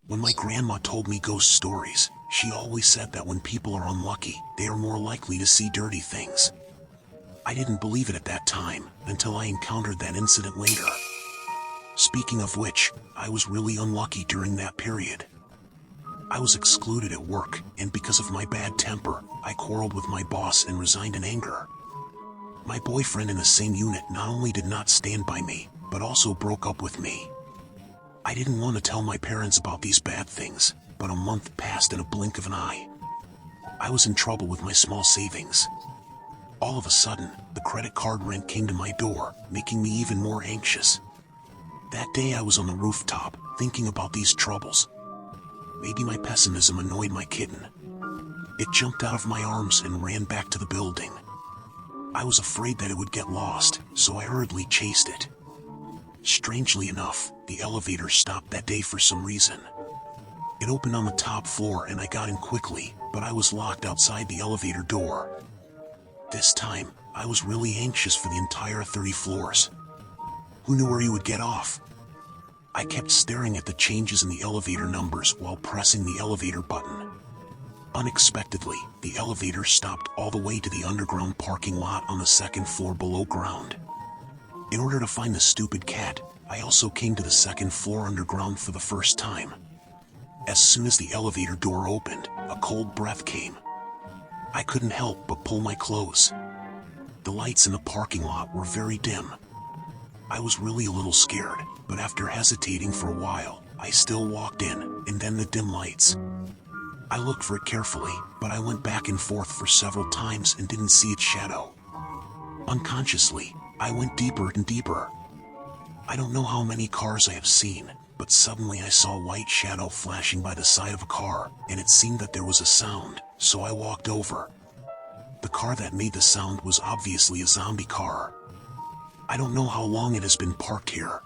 When my grandma told me ghost stories, she always said that when people are unlucky, they are more likely to see dirty things. I didn't believe it at that time, until I encountered that incident later. Speaking of which, I was really unlucky during that period. I was excluded at work, and because of my bad temper, I quarreled with my boss and resigned in anger. My boyfriend in the same unit not only did not stand by me, but also broke up with me. I didn't want to tell my parents about these bad things, but a month passed in a blink of an eye. I was in trouble with my small savings. All of a sudden, the credit card rent came to my door, making me even more anxious. That day I was on the rooftop, thinking about these troubles. Maybe my pessimism annoyed my kitten. It jumped out of my arms and ran back to the building. I was afraid that it would get lost, so I hurriedly chased it. Strangely enough, the elevator stopped that day for some reason. It opened on the top floor and I got in quickly, but I was locked outside the elevator door. This time, I was really anxious for the entire 30 floors. Who knew where you would get off? I kept staring at the changes in the elevator numbers while pressing the elevator button. Unexpectedly, the elevator stopped all the way to the underground parking lot on the second floor below ground. In order to find the stupid cat, I also came to the second floor underground for the first time. As soon as the elevator door opened, a cold breath came. I couldn't help but pull my clothes. The lights in the parking lot were very dim. I was really a little scared, but after hesitating for a while, I still walked in, and then the dim lights. I looked for it carefully, but I went back and forth for several times and didn't see its shadow. Unconsciously, I went deeper and deeper. I don't know how many cars I have seen, but suddenly I saw a white shadow flashing by the side of a car, and it seemed that there was a sound, so I walked over. The car that made the sound was obviously a zombie car. I don't know how long it has been parked here.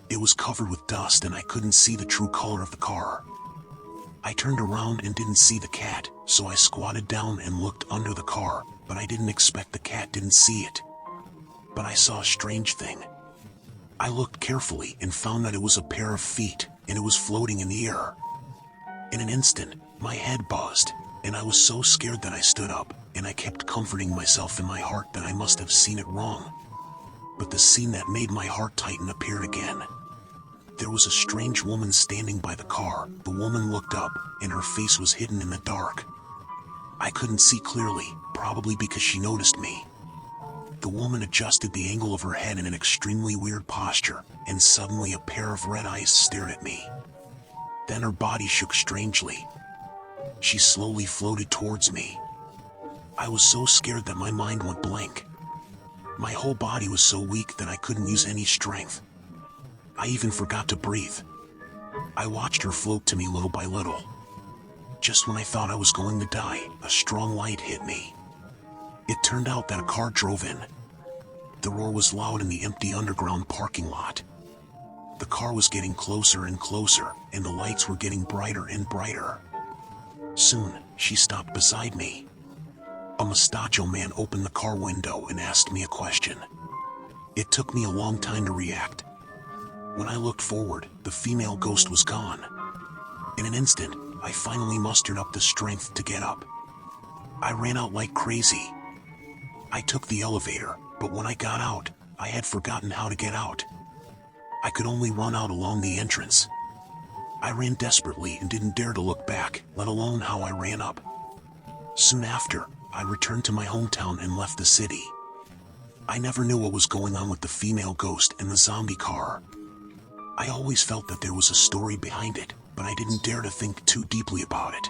It was covered with dust and I couldn't see the true color of the car. I turned around and didn't see the cat, so I squatted down and looked under the car, but I didn't expect the cat didn't see it. But I saw a strange thing. I looked carefully and found that it was a pair of feet, and it was floating in the air. In an instant, my head buzzed, and I was so scared that I stood up, and I kept comforting myself in my heart that I must have seen it wrong. But the scene that made my heart tighten appeared again. There was a strange woman standing by the car. The woman looked up, and her face was hidden in the dark. I couldn't see clearly, probably because she noticed me. The woman adjusted the angle of her head in an extremely weird posture, and suddenly a pair of red eyes stared at me. Then her body shook strangely. She slowly floated towards me. I was so scared that my mind went blank. My whole body was so weak that I couldn't use any strength. I even forgot to breathe. I watched her float to me little by little. Just when I thought I was going to die, a strong light hit me. It turned out that a car drove in. The roar was loud in the empty underground parking lot. The car was getting closer and closer, and the lights were getting brighter and brighter. Soon, she stopped beside me. A mustacho man opened the car window and asked me a question. It took me a long time to react. When I looked forward, the female ghost was gone. In an instant, I finally mustered up the strength to get up. I ran out like crazy. I took the elevator, but when I got out, I had forgotten how to get out. I could only run out along the entrance. I ran desperately and didn't dare to look back, let alone how I ran up. Soon after, I returned to my hometown and left the city. I never knew what was going on with the female ghost and the zombie car. I always felt that there was a story behind it, but I didn't dare to think too deeply about it.